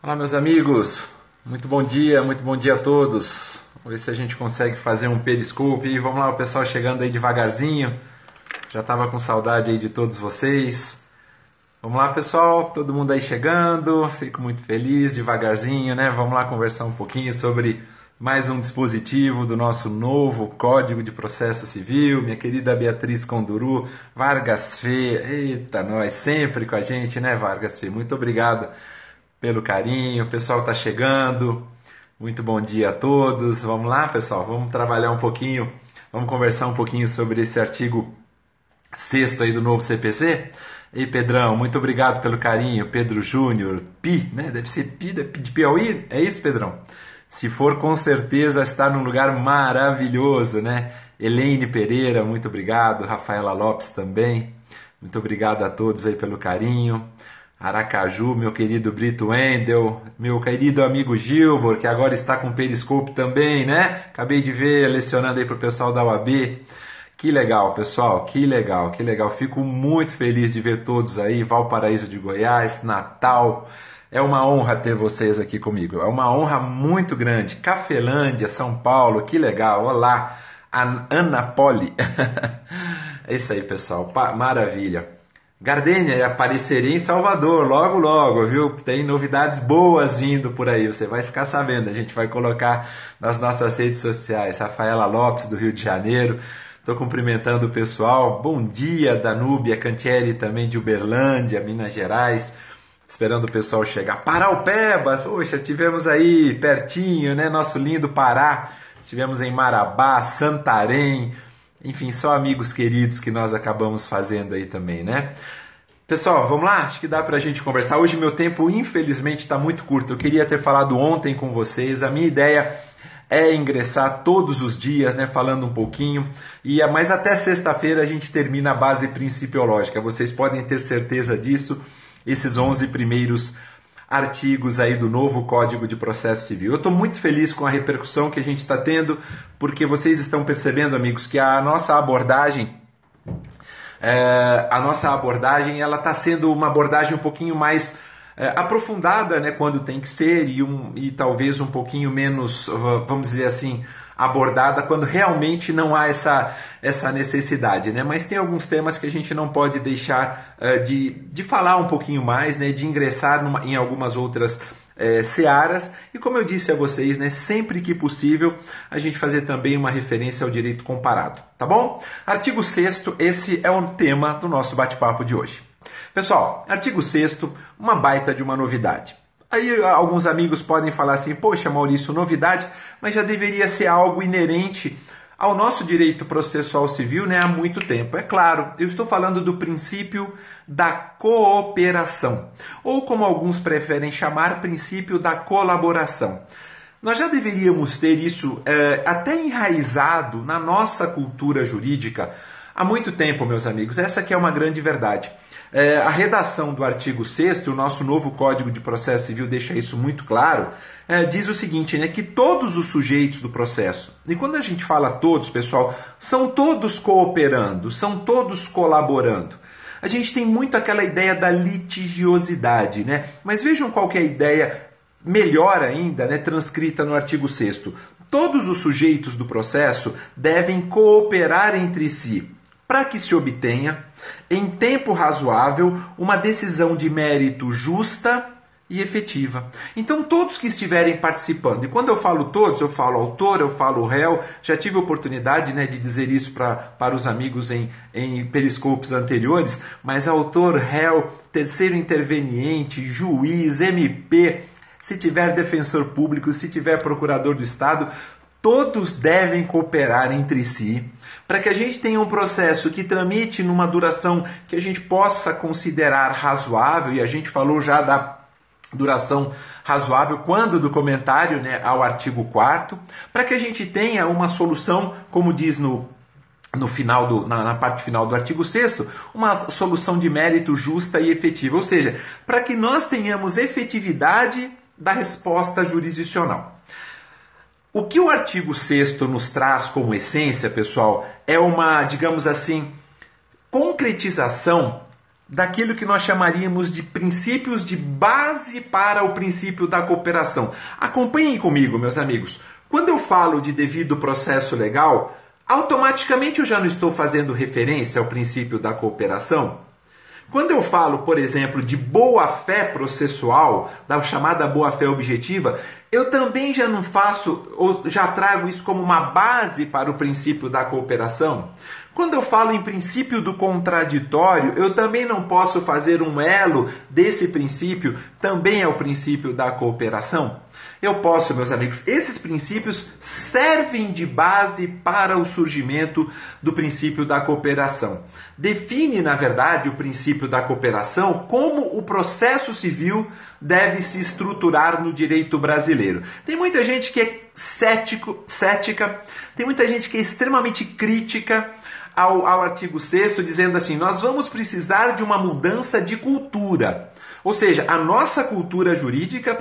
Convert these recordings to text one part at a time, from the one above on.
Olá, meus amigos, muito bom dia a todos. Vamos ver se a gente consegue fazer um periscope e vamos lá, o pessoal chegando aí devagarzinho. Já estava com saudade aí de todos vocês. Vamos lá, pessoal, todo mundo aí chegando, fico muito feliz, devagarzinho, né? Vamos lá conversar um pouquinho sobre mais um dispositivo do nosso novo Código de Processo Civil. Minha querida Beatriz Conduru, Vargas Fê, eita, nós sempre com a gente, né, Vargas Fê? Muito obrigado pelo carinho, o pessoal está chegando, muito bom dia a todos. Vamos lá, pessoal, vamos trabalhar um pouquinho, vamos conversar um pouquinho sobre esse artigo 6º aí do novo CPC. Ei, Pedrão, muito obrigado pelo carinho. Pedro Júnior, Pi, né? Deve ser Pi de Piauí, é isso, Pedrão? Se for, com certeza está num lugar maravilhoso, né? Elaine Pereira, muito obrigado. Rafaela Lopes também, muito obrigado a todos aí pelo carinho. Aracaju, meu querido Brito Wendel, meu querido amigo Gilbor, que agora está com Periscope também, né? Acabei de ver, lecionando aí para o pessoal da UAB. Que legal, pessoal, que legal, que legal. Fico muito feliz de ver todos aí, Valparaíso de Goiás, Natal. É uma honra ter vocês aqui comigo, é uma honra muito grande. Cafelândia, São Paulo, que legal. Olá, Ana Poli. É isso aí, pessoal, maravilha. Gardênia, aparecerei em Salvador, logo, logo, viu? Tem novidades boas vindo por aí, você vai ficar sabendo. A gente vai colocar nas nossas redes sociais. Rafaela Lopes, do Rio de Janeiro. Estou cumprimentando o pessoal. Bom dia, Danúbia Cantieri, também de Uberlândia, Minas Gerais. Esperando o pessoal chegar. Paraupebas, poxa, tivemos aí pertinho, né? Nosso lindo Pará. Estivemos em Marabá, Santarém. Enfim, só amigos queridos que nós acabamos fazendo aí também, né? Pessoal, vamos lá? Acho que dá pra gente conversar. Hoje meu tempo, infelizmente, está muito curto. Eu queria ter falado ontem com vocês. A minha ideia é ingressar todos os dias, né? Falando um pouquinho. Mas até sexta-feira a gente termina a base principiológica. Vocês podem ter certeza disso. Esses 11 primeiros artigos aí do novo Código de Processo Civil. Eu estou muito feliz com a repercussão que a gente está tendo, porque vocês estão percebendo, amigos, que a nossa abordagem ela está sendo uma abordagem um pouquinho mais aprofundada, né, quando tem que ser, e talvez um pouquinho menos, vamos dizer assim, abordada quando realmente não há essa necessidade, né? Mas tem alguns temas que a gente não pode deixar de falar um pouquinho mais, né? De ingressar em algumas outras searas, e como eu disse a vocês, né? Sempre que possível, a gente fazer também uma referência ao direito comparado, tá bom? Artigo 6º, esse é o tema do nosso bate-papo de hoje. Pessoal, artigo 6º, uma baita de uma novidade. Aí alguns amigos podem falar assim, poxa, Maurício, novidade, mas já deveria ser algo inerente ao nosso direito processual civil, né, há muito tempo. É claro, eu estou falando do princípio da cooperação, ou como alguns preferem chamar, princípio da colaboração. Nós já deveríamos ter isso até enraizado na nossa cultura jurídica há muito tempo, meus amigos. Essa que é uma grande verdade. A redação do artigo 6º, o nosso novo Código de Processo Civil deixa isso muito claro, diz o seguinte, né, que todos os sujeitos do processo, e quando a gente fala todos, pessoal, são todos cooperando, são todos colaborando. A gente tem muito aquela ideia da litigiosidade, né? Mas vejam qual que é a ideia melhor ainda, né, transcrita no artigo 6º. Todos os sujeitos do processo devem cooperar entre si, para que se obtenha, em tempo razoável, uma decisão de mérito justa e efetiva. Então, todos que estiverem participando, e quando eu falo todos, eu falo autor, eu falo réu, já tive a oportunidade, né, de dizer isso para os amigos em periscopes anteriores, mas autor, réu, terceiro interveniente, juiz, MP, se tiver defensor público, se tiver procurador do Estado, todos devem cooperar entre si para que a gente tenha um processo que tramite numa duração que a gente possa considerar razoável, e a gente falou já da duração razoável quando do comentário, né, ao artigo 4º, para que a gente tenha uma solução, como diz na parte final do artigo 6º, uma solução de mérito justa e efetiva, ou seja, para que nós tenhamos efetividade da resposta jurisdicional. O que o artigo 6º nos traz como essência, pessoal, é uma, digamos assim, concretização daquilo que nós chamaríamos de princípios de base para o princípio da cooperação. Acompanhem comigo, meus amigos. Quando eu falo de devido processo legal, automaticamente eu já não estou fazendo referência ao princípio da cooperação? Quando eu falo, por exemplo, de boa-fé processual, da chamada boa-fé objetiva, eu também já não faço, ou já trago isso como uma base para o princípio da cooperação? Quando eu falo em princípio do contraditório, eu também não posso fazer um elo desse princípio, também é o princípio da cooperação? Eu posso, meus amigos. Esses princípios servem de base para o surgimento do princípio da cooperação. Define, na verdade, o princípio da cooperação como o processo civil deve se estruturar no direito brasileiro. Tem muita gente que é cética, tem muita gente que é extremamente crítica ao artigo 6º, dizendo assim, nós vamos precisar de uma mudança de cultura. Ou seja, a nossa cultura jurídica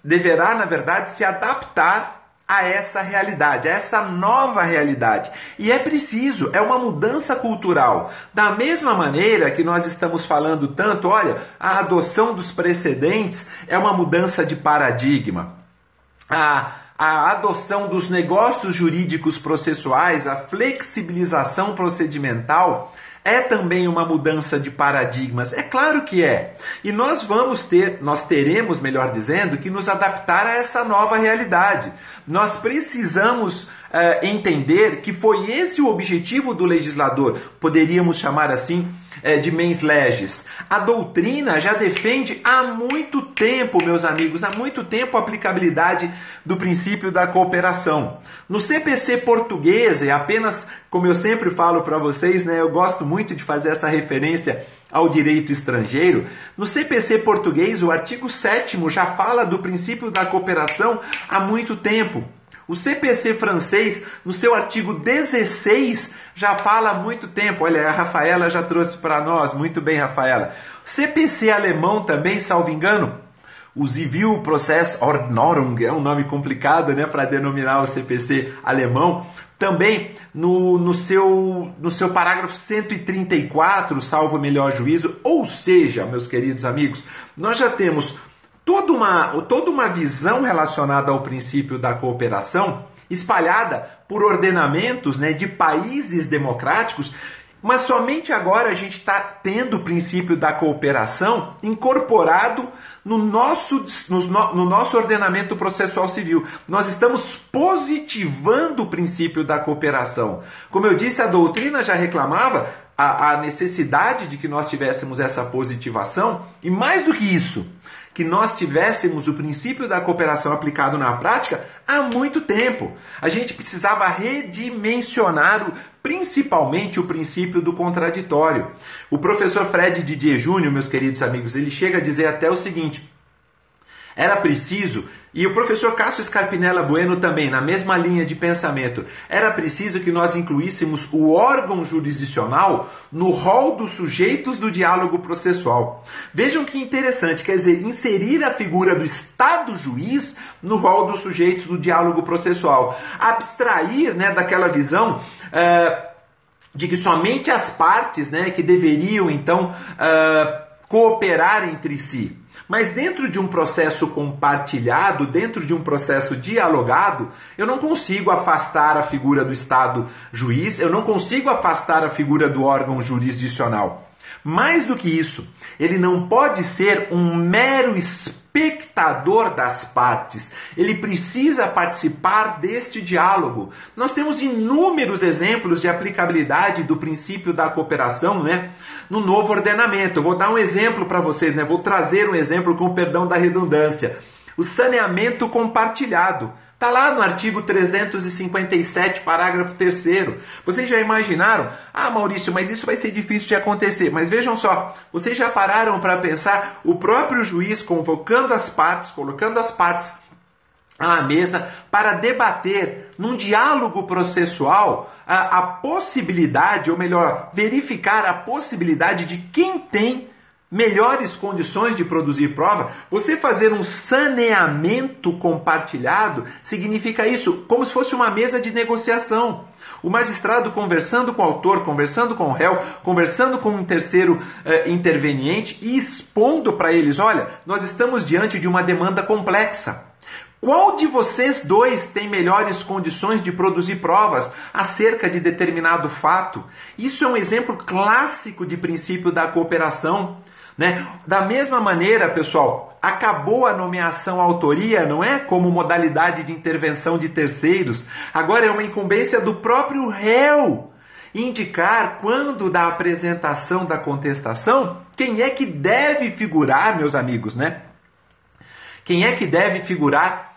deverá, na verdade, se adaptar a essa realidade, a essa nova realidade. E é preciso, é uma mudança cultural. Da mesma maneira que nós estamos falando tanto, olha, a adoção dos precedentes é uma mudança de paradigma. A adoção dos negócios jurídicos processuais, a flexibilização procedimental, é também uma mudança de paradigmas. É claro que é. E nós teremos, melhor dizendo, que nos adaptar a essa nova realidade. Nós precisamos entender que foi esse o objetivo do legislador, poderíamos chamar assim, de mens legis. A doutrina já defende há muito tempo, meus amigos, há muito tempo a aplicabilidade do princípio da cooperação. No CPC português, e apenas, como eu sempre falo para vocês, eu gosto muito de fazer essa referência ao direito estrangeiro, no CPC português, o artigo 7º já fala do princípio da cooperação há muito tempo. O CPC francês, no seu artigo 16, já fala há muito tempo. Olha, a Rafaela já trouxe para nós. Muito bem, Rafaela. O CPC alemão também, salvo engano, o Zivilprozessordnung, é um nome complicado, para denominar o CPC alemão. Também, no seu parágrafo 134, salvo o melhor juízo, ou seja, meus queridos amigos, nós já temos toda uma visão relacionada ao princípio da cooperação, espalhada por ordenamentos de países democráticos, mas somente agora a gente está tendo o princípio da cooperação incorporado no nosso ordenamento processual civil. Nós estamos positivando o princípio da cooperação. Como eu disse, a doutrina já reclamava a necessidade de que nós tivéssemos essa positivação, e mais do que isso, que nós tivéssemos o princípio da cooperação aplicado na prática há muito tempo. A gente precisava redimensionar principalmente o princípio do contraditório. O professor Fred Didier Júnior, meus queridos amigos, ele chega a dizer até o seguinte: era preciso, e o professor Cássio Scarpinella Bueno também, na mesma linha de pensamento, era preciso que nós incluíssemos o órgão jurisdicional no rol dos sujeitos do diálogo processual. Vejam que interessante, quer dizer, inserir a figura do Estado juiz no rol dos sujeitos do diálogo processual. Abstrair daquela visão de que somente as partes que deveriam, então, cooperar entre si. Mas dentro de um processo compartilhado, dentro de um processo dialogado, eu não consigo afastar a figura do Estado juiz, eu não consigo afastar a figura do órgão jurisdicional. Mais do que isso, ele não pode ser um mero espectador das partes. Ele precisa participar deste diálogo. Nós temos inúmeros exemplos de aplicabilidade do princípio da cooperação, no novo ordenamento. Eu vou dar um exemplo para vocês, vou trazer um exemplo com o perdão da redundância. O saneamento compartilhado. Está lá no artigo 357, parágrafo 3º. Vocês já imaginaram? Ah, Maurício, mas isso vai ser difícil de acontecer. Mas vejam só, vocês já pararam para pensar o próprio juiz convocando as partes, colocando as partes à mesa para debater num diálogo processual a possibilidade, ou melhor, verificar a possibilidade de quem tem melhores condições de produzir prova? Você fazer um saneamento compartilhado significa isso, como se fosse uma mesa de negociação. O magistrado conversando com o autor, conversando com o réu, conversando com um terceiro interveniente e expondo para eles, olha, nós estamos diante de uma demanda complexa. Qual de vocês dois tem melhores condições de produzir provas acerca de determinado fato? Isso é um exemplo clássico de princípio da cooperação, né? Da mesma maneira, pessoal, acabou a nomeação à autoria, não é como modalidade de intervenção de terceiros. Agora é uma incumbência do próprio réu indicar, quando da apresentação da contestação, quem é que deve figurar, meus amigos, né? Quem é que deve figurar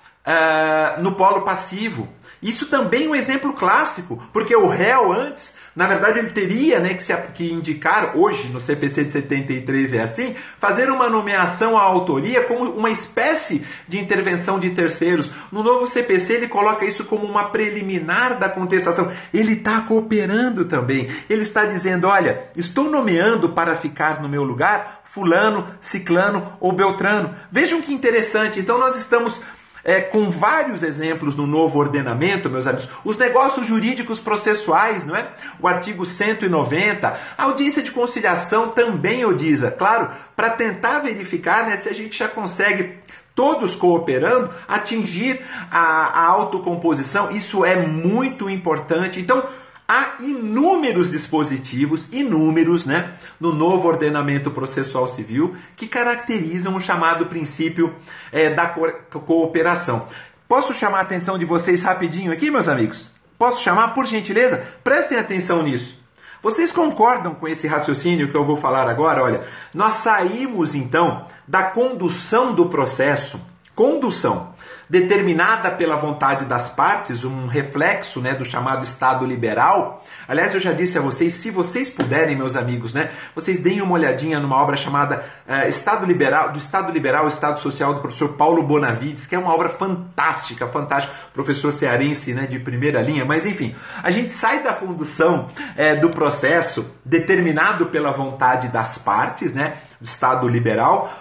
no polo passivo? Isso também é um exemplo clássico, porque o réu antes, na verdade, ele teria, né, que indicar, hoje no CPC de 73 é assim, fazer uma nomeação à autoria como uma espécie de intervenção de terceiros. No novo CPC ele coloca isso como uma preliminar da contestação. Ele está cooperando também. Ele está dizendo, olha, estou nomeando para ficar no meu lugar fulano, ciclano ou beltrano. Vejam que interessante. Então nós estamos com vários exemplos no novo ordenamento, meus amigos. Os negócios jurídicos processuais, não é? O artigo 190, a audiência de conciliação também, Odisa, claro, para tentar verificar, né, se a gente já consegue, todos cooperando, atingir a autocomposição. Isso é muito importante. Então, há inúmeros dispositivos, né, no novo ordenamento processual civil que caracterizam o chamado princípio da cooperação. Posso chamar a atenção de vocês rapidinho aqui, meus amigos? Posso chamar, por gentileza? Prestem atenção nisso. Vocês concordam com esse raciocínio que eu vou falar agora? Olha, nós saímos então da condução do processo, determinada pela vontade das partes, um reflexo, né, do chamado Estado liberal. Aliás, eu já disse a vocês, se vocês puderem, meus amigos, né, vocês deem uma olhadinha numa obra chamada Estado Liberal, Estado Social, do professor Paulo Bonavides, que é uma obra fantástica, professor cearense, né, de primeira linha, mas enfim, a gente sai da condução do processo determinado pela vontade das partes, né, do Estado liberal,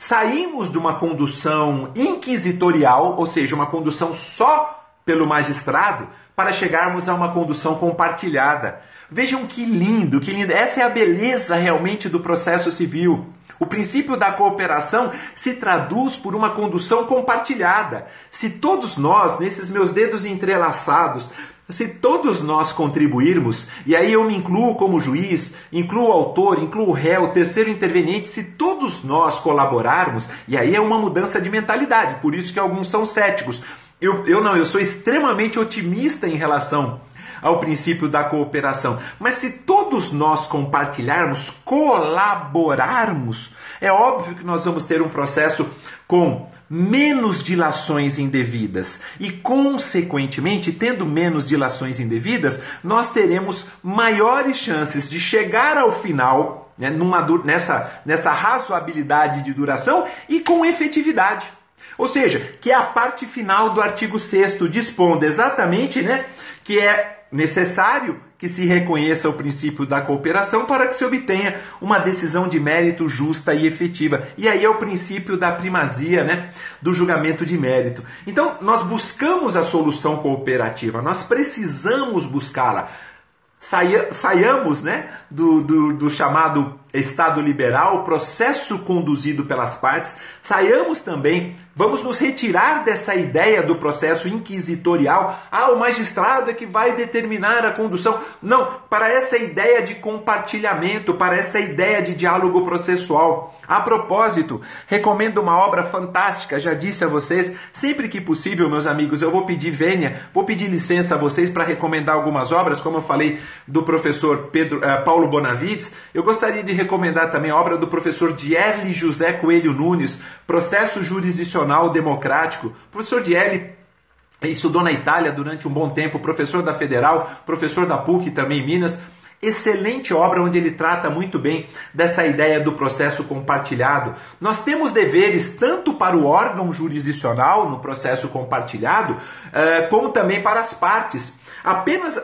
saímos de uma condução inquisitorial, ou seja, uma condução só pelo magistrado, para chegarmos a uma condução compartilhada. Vejam que lindo, que lindo. Essa é a beleza realmente do processo civil. O princípio da cooperação se traduz por uma condução compartilhada. Se todos nós, nesses meus dedos entrelaçados, se todos nós contribuirmos, e aí eu me incluo como juiz, incluo o autor, incluo o réu, terceiro interveniente, se todos nós colaborarmos, e aí é uma mudança de mentalidade, por isso que alguns são céticos. Eu sou extremamente otimista em relação ao princípio da cooperação. Mas se todos nós compartilharmos, colaborarmos, é óbvio que nós vamos ter um processo com menos dilações indevidas. E, consequentemente, tendo menos dilações indevidas, nós teremos maiores chances de chegar ao final, né, nessa razoabilidade de duração e com efetividade. Ou seja, que é a parte final do artigo 6º, dispondo exatamente, né, que é necessário que se reconheça o princípio da cooperação para que se obtenha uma decisão de mérito justa e efetiva. E aí é o princípio da primazia, né, do julgamento de mérito. Então, nós buscamos a solução cooperativa, nós precisamos buscá-la. Saiamos, né, do chamado Estado liberal, processo conduzido pelas partes, saiamos também, vamos nos retirar dessa ideia do processo inquisitorial, o magistrado é que vai determinar a condução. Não, para essa ideia de compartilhamento, para essa ideia de diálogo processual. A propósito, recomendo uma obra fantástica, já disse a vocês, sempre que possível, meus amigos, eu vou pedir vênia, vou pedir licença a vocês para recomendar algumas obras, como eu falei do professor Paulo Bonavides. Eu gostaria de recomendar também a obra do professor Dierle José Coelho Nunes, Processo Jurisdicional Democrático. O professor Dierle estudou na Itália durante um bom tempo, professor da Federal, professor da PUC também em Minas. Excelente obra onde ele trata muito bem dessa ideia do processo compartilhado. Nós temos deveres tanto para o órgão jurisdicional no processo compartilhado, como também para as partes. Apenas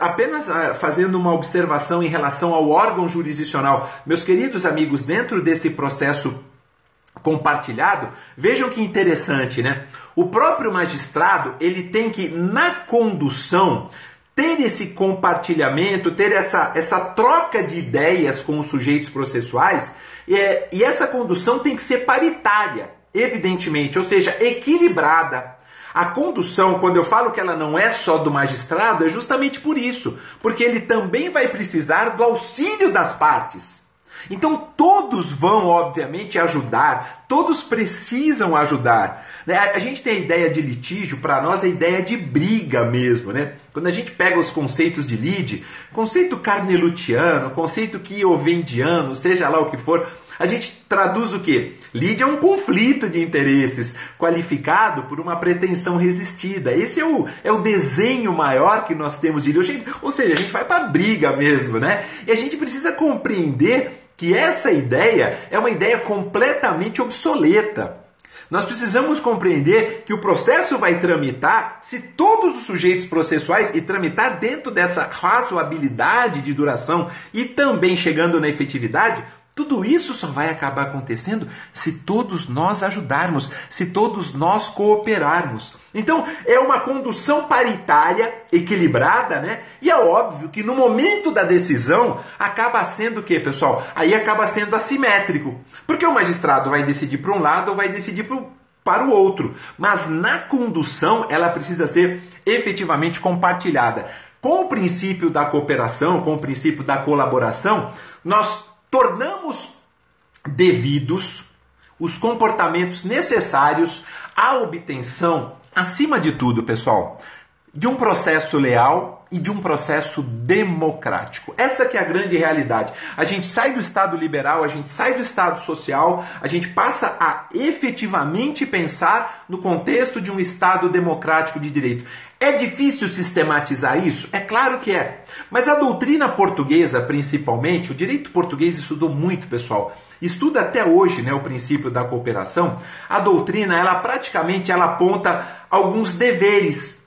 fazendo uma observação em relação ao órgão jurisdicional, meus queridos amigos, dentro desse processo compartilhado, vejam que interessante, né? O próprio magistrado, ele tem que, na condução, ter esse compartilhamento, ter essa troca de ideias com os sujeitos processuais, e essa condução tem que ser paritária, evidentemente, ou seja, equilibrada. A condução, quando eu falo que ela não é só do magistrado, é justamente por isso, porque ele também vai precisar do auxílio das partes. Então todos vão, obviamente, ajudar, todos precisam ajudar. A gente tem a ideia de litígio, para nós a ideia de briga mesmo, né? Quando a gente pega os conceitos de lide, conceito carnelutiano, conceito kiovendiano, seja lá o que for, a gente traduz o quê? Lide é um conflito de interesses qualificado por uma pretensão resistida. Esse é o desenho maior que nós temos de lide. Ou seja, a gente vai para a briga mesmo, né? E a gente precisa compreender que essa ideia é uma ideia completamente obsoleta. Nós precisamos compreender que o processo vai tramitar se todos os sujeitos processuais, e tramitar dentro dessa razoabilidade de duração e também chegando na efetividade, tudo isso só vai acabar acontecendo se todos nós ajudarmos, se todos nós cooperarmos. Então, é uma condução paritária, equilibrada, né? E é óbvio que no momento da decisão acaba sendo o quê, pessoal? Aí acaba sendo assimétrico. Porque o magistrado vai decidir para um lado ou vai decidir para o outro. Mas na condução, ela precisa ser efetivamente compartilhada. Com o princípio da cooperação, com o princípio da colaboração, nós tornamos devidos os comportamentos necessários à obtenção, acima de tudo, pessoal, de um processo leal e de um processo democrático. Essa que é a grande realidade. A gente sai do Estado liberal, a gente sai do Estado social, a gente passa a efetivamente pensar no contexto de um Estado democrático de direito. É difícil sistematizar isso? É claro que é. Mas a doutrina portuguesa, principalmente, o direito português estudou muito, pessoal. Estuda até hoje, né, o princípio da cooperação. A doutrina, ela praticamente aponta alguns deveres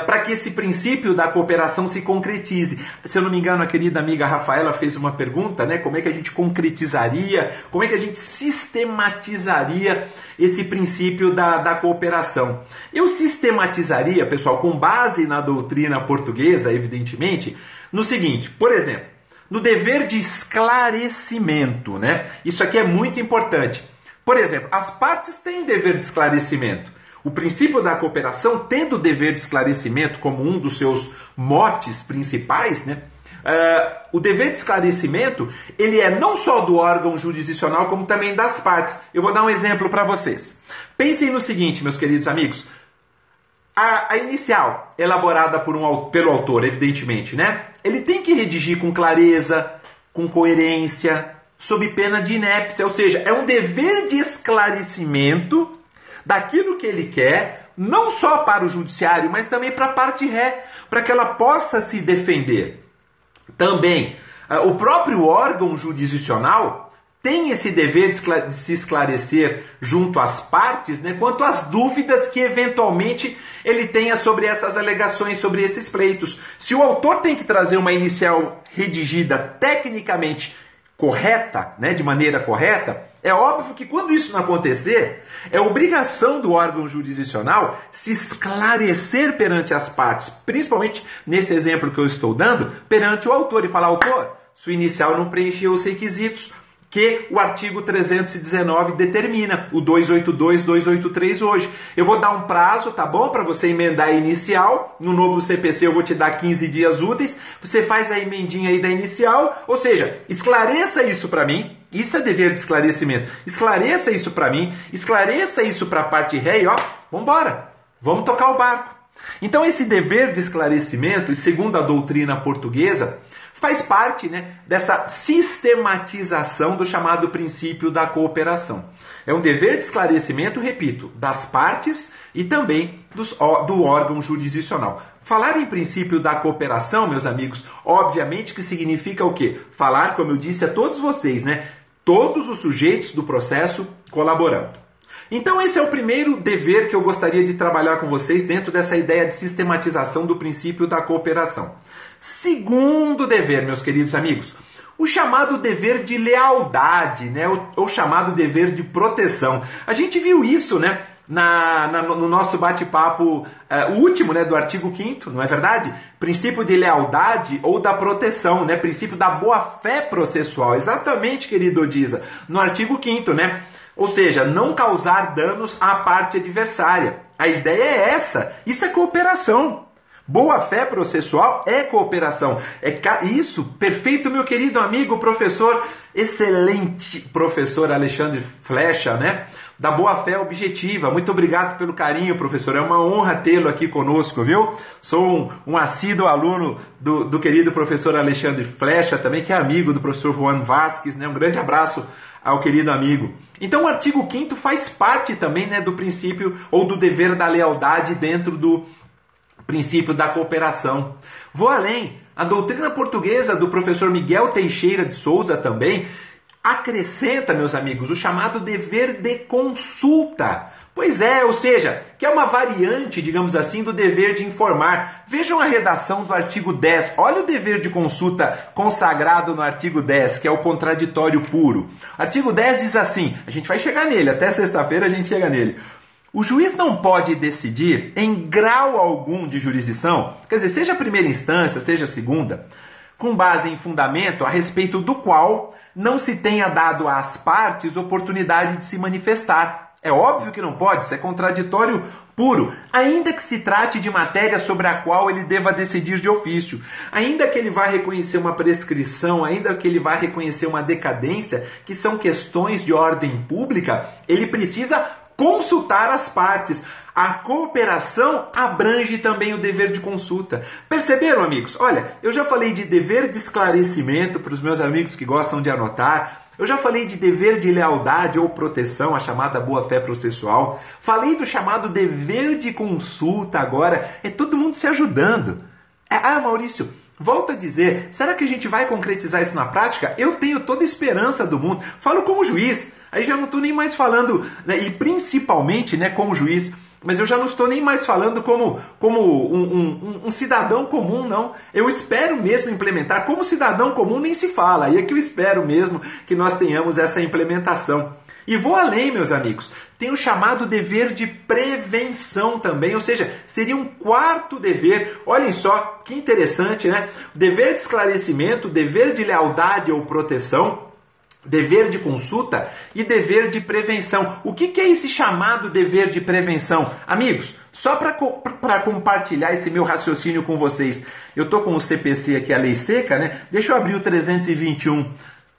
para que esse princípio da cooperação se concretize. Se eu não me engano, a querida amiga Rafaela fez uma pergunta, né? Como é que a gente concretizaria, como é que a gente sistematizaria esse princípio da cooperação? Eu sistematizaria, pessoal, com base na doutrina portuguesa, evidentemente, no seguinte, por exemplo, no dever de esclarecimento, né? Isso aqui é muito importante. Por exemplo, as partes têm dever de esclarecimento. O princípio da cooperação, tendo o dever de esclarecimento como um dos seus motes principais, né? O dever de esclarecimento, ele é não só do órgão jurisdicional, como também das partes. Eu vou dar um exemplo para vocês. Pensem no seguinte, meus queridos amigos. A inicial, elaborada pelo autor, evidentemente, né? Ele tem que redigir com clareza, com coerência, sob pena de inépcia. Ou seja, é um dever de esclarecimento daquilo que ele quer, não só para o judiciário, mas também para a parte ré, para que ela possa se defender. Também, o próprio órgão jurisdicional tem esse dever de se esclarecer junto às partes, né, quanto às dúvidas que eventualmente ele tenha sobre essas alegações, sobre esses pleitos. Se o autor tem que trazer uma inicial redigida tecnicamente correta, né, de maneira correta, é óbvio que quando isso não acontecer, é obrigação do órgão jurisdicional se esclarecer perante as partes, principalmente nesse exemplo que eu estou dando, perante o autor e falar: autor, sua inicial não preencheu os requisitos que o artigo 319 determina, o 282, 283 hoje. Eu vou dar um prazo, tá bom, para você emendar a inicial. No novo CPC eu vou te dar 15 dias úteis. Você faz a emendinha aí da inicial, ou seja, esclareça isso para mim. Isso é dever de esclarecimento. Esclareça isso para mim, esclareça isso para a parte ré e ó, vambora, vamos tocar o barco. Então esse dever de esclarecimento, e segundo a doutrina portuguesa, faz parte, né, dessa sistematização do chamado princípio da cooperação. É um dever de esclarecimento, repito, das partes e também do órgão jurisdicional. Falar em princípio da cooperação, meus amigos, obviamente que significa o quê? Falar, como eu disse a todos vocês, né, todos os sujeitos do processo colaborando. Então esse é o primeiro dever que eu gostaria de trabalhar com vocês dentro dessa ideia de sistematização do princípio da cooperação. Segundo dever, meus queridos amigos, o chamado dever de lealdade, né? Ou chamado dever de proteção. A gente viu isso, né, no nosso bate-papo, o último, né, do artigo 5º, não é verdade? Princípio de lealdade ou da proteção, né? Princípio da boa-fé processual. Exatamente, querido Odisa, no artigo 5º, né? Ou seja, não causar danos à parte adversária. A ideia é essa. Isso é cooperação. Boa-fé processual é cooperação. Isso, perfeito, meu querido amigo, professor, excelente professor Alexandre Flecha, né? Da boa-fé objetiva. Muito obrigado pelo carinho, professor. É uma honra tê-lo aqui conosco, viu? Sou um assíduo aluno do querido professor Alexandre Flecha, também que é amigo do professor Juan Vasquez, né? Um grande abraço ao querido amigo. Então o artigo 5º faz parte também, né, do princípio ou do dever da lealdade dentro do princípio da cooperação. Vou além. A doutrina portuguesa do professor Miguel Teixeira de Souza também acrescenta, meus amigos, o chamado dever de consulta. Pois é, ou seja, que é uma variante, digamos assim, do dever de informar. Vejam a redação do artigo 10. Olha o dever de consulta consagrado no artigo 10, que é o contraditório puro. Artigo 10 diz assim, a gente vai chegar nele, até sexta-feira a gente chega nele. O juiz não pode decidir em grau algum de jurisdição, quer dizer, seja a primeira instância, seja a segunda, com base em fundamento a respeito do qual não se tenha dado às partes oportunidade de se manifestar. É óbvio que não pode, isso é contraditório puro, ainda que se trate de matéria sobre a qual ele deva decidir de ofício, ainda que ele vá reconhecer uma prescrição, ainda que ele vá reconhecer uma decadência, que são questões de ordem pública, ele precisa consultar as partes. A cooperação abrange também o dever de consulta. Perceberam, amigos? Olha, eu já falei de dever de esclarecimento para os meus amigos que gostam de anotar. Eu já falei de dever de lealdade ou proteção, a chamada boa-fé processual. Falei do chamado dever de consulta agora. É todo mundo se ajudando. Maurício, volto a dizer, será que a gente vai concretizar isso na prática? Eu tenho toda a esperança do mundo. Falo como juiz. Aí já não estou nem mais falando, né, e principalmente, né, como juiz, mas eu já não estou nem mais falando como um cidadão comum, não. Eu espero mesmo implementar. Como cidadão comum nem se fala. Aí é que eu espero mesmo que nós tenhamos essa implementação. E vou além, meus amigos. Tem o chamado dever de prevenção também, ou seja, seria um quarto dever. Olhem só, que interessante, né? Dever de esclarecimento, dever de lealdade ou proteção, dever de consulta e dever de prevenção. O que é esse chamado dever de prevenção? Amigos, só para compartilhar esse meu raciocínio com vocês, eu estou com o CPC aqui, a lei seca, né? Deixa eu abrir o 321.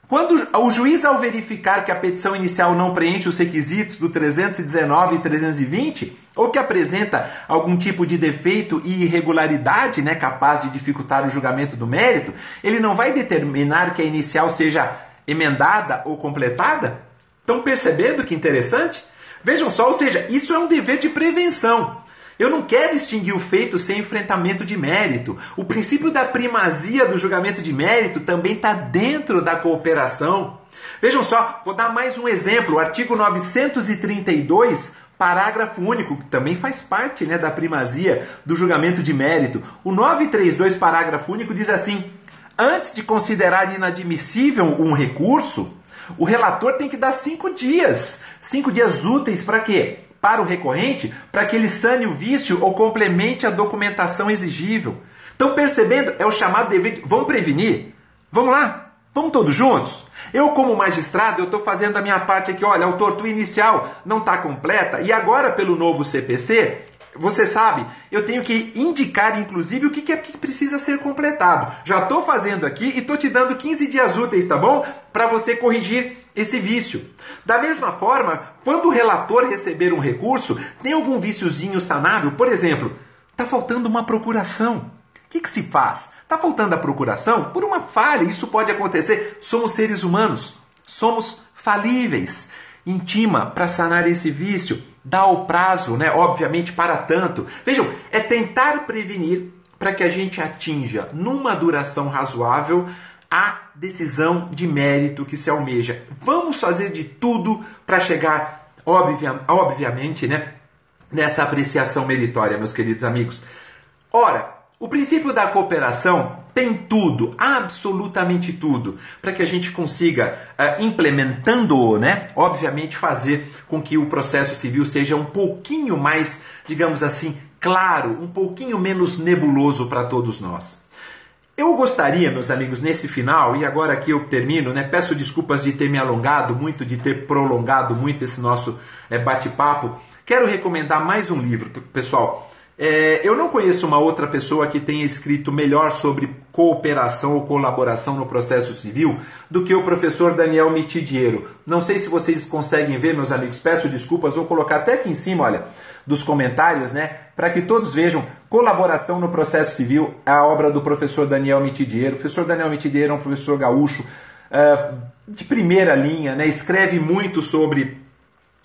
Quando o juiz, ao verificar que a petição inicial não preenche os requisitos do 319 e 320, ou que apresenta algum tipo de defeito e irregularidade, né, capaz de dificultar o julgamento do mérito, ele não vai determinar que a inicial seja emendada ou completada? Estão percebendo que interessante? Vejam só, ou seja, isso é um dever de prevenção. Eu não quero extinguir o feito sem enfrentamento de mérito. O princípio da primazia do julgamento de mérito também está dentro da cooperação. Vejam só, vou dar mais um exemplo. O artigo 932, parágrafo único, que também faz parte, né, da primazia do julgamento de mérito. O 932, parágrafo único, diz assim: antes de considerar inadmissível um recurso, o relator tem que dar 5 dias. 5 dias úteis para quê? Para o recorrente, para que ele sane o vício ou complemente a documentação exigível. Estão percebendo? É o chamado dever. Vamos prevenir? Vamos lá? Vamos todos juntos? Eu, como magistrado, eu estou fazendo a minha parte aqui. Olha, a autor inicial não está completa e agora, pelo novo CPC, você sabe, eu tenho que indicar, inclusive, o que precisa ser completado. Já estou fazendo aqui e estou te dando 15 dias úteis, tá bom? Para você corrigir esse vício. Da mesma forma, quando o relator receber um recurso, tem algum viciozinho sanável? Por exemplo, está faltando uma procuração. O que se faz? Está faltando a procuração? Por uma falha, isso pode acontecer. Somos seres humanos, somos falíveis. Intima para sanar esse vício, dá o prazo, né? Obviamente, para tanto. Vejam, é tentar prevenir para que a gente atinja, numa duração razoável, a decisão de mérito que se almeja. Vamos fazer de tudo para chegar, obviamente, né, nessa apreciação meritória, meus queridos amigos. Ora, O princípio da cooperação tem tudo, absolutamente tudo, para que a gente consiga, implementando-o, né, obviamente fazer com que o processo civil seja um pouquinho mais, digamos assim, claro, um pouquinho menos nebuloso para todos nós. Eu gostaria, meus amigos, nesse final, e agora aqui eu termino, né? Peço desculpas de ter me alongado muito, de ter prolongado muito esse nosso bate-papo. Quero recomendar mais um livro, pessoal. Eu não conheço uma outra pessoa que tenha escrito melhor sobre cooperação ou colaboração no processo civil do que o professor Daniel Mitidiero. Não sei se vocês conseguem ver, meus amigos, peço desculpas, vou colocar até aqui em cima, olha, dos comentários, né, para que todos vejam. Colaboração no processo civil, a obra do professor Daniel Mitidiero. O professor Daniel Mitidiero é um professor gaúcho de primeira linha, né, escreve muito sobre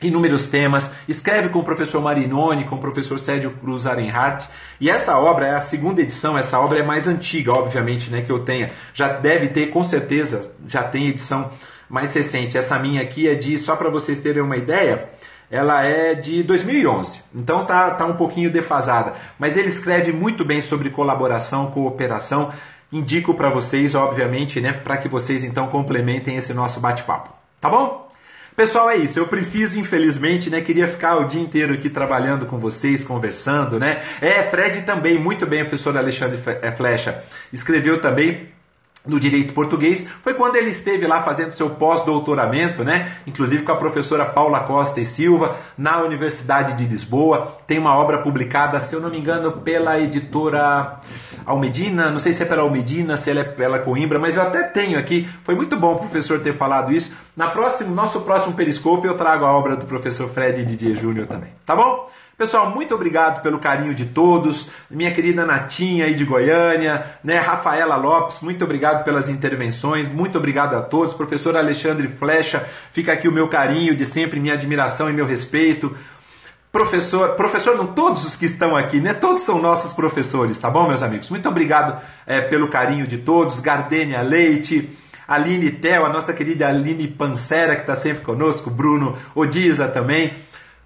inúmeros temas, escreve com o professor Marinoni, com o professor Sérgio Cruz Arenhardt, e essa obra é a segunda edição, essa obra é mais antiga, obviamente, né, que eu tenha, já deve ter, com certeza, já tem edição mais recente, essa minha aqui é de, só para vocês terem uma ideia, ela é de 2011, então tá um pouquinho defasada, mas ele escreve muito bem sobre colaboração, cooperação, indico para vocês, obviamente, né, para que vocês então complementem esse nosso bate-papo, tá bom? Pessoal, é isso. Eu preciso, infelizmente, né? Queria ficar o dia inteiro aqui trabalhando com vocês, conversando, né? Fred também, muito bem, o professor Alexandre Flecha escreveu também no Direito Português, foi quando ele esteve lá fazendo seu pós-doutoramento, né? Inclusive com a professora Paula Costa e Silva, na Universidade de Lisboa. Tem uma obra publicada, se eu não me engano, pela editora Almedina, não sei se é pela Almedina, se ela é pela Coimbra, mas eu até tenho aqui. Foi muito bom o professor ter falado isso. Nosso próximo Periscope eu trago a obra do professor Fred Didier Júnior também, tá bom? Pessoal, muito obrigado pelo carinho de todos, minha querida Natinha aí de Goiânia, né, Rafaela Lopes, muito obrigado pelas intervenções, muito obrigado a todos, professor Alexandre Flecha, fica aqui o meu carinho de sempre, minha admiração e meu respeito, professor não, todos os que estão aqui, né, todos são nossos professores, tá bom, meus amigos? Muito obrigado pelo carinho de todos, Gardênia Leite, Aline Tel, a nossa querida Aline Pancera, que está sempre conosco, Bruno Odiza também,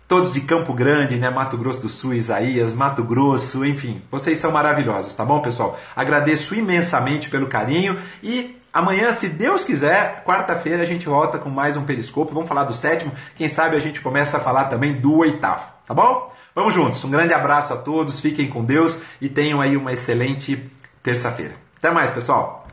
todos de Campo Grande, né? Mato Grosso do Sul, Isaías, Mato Grosso, enfim, vocês são maravilhosos, tá bom, pessoal? Agradeço imensamente pelo carinho e amanhã, se Deus quiser, quarta-feira a gente volta com mais um Periscope, vamos falar do 7º, quem sabe a gente começa a falar também do 8º, tá bom? Vamos juntos, um grande abraço a todos, fiquem com Deus e tenham aí uma excelente terça-feira. Até mais, pessoal!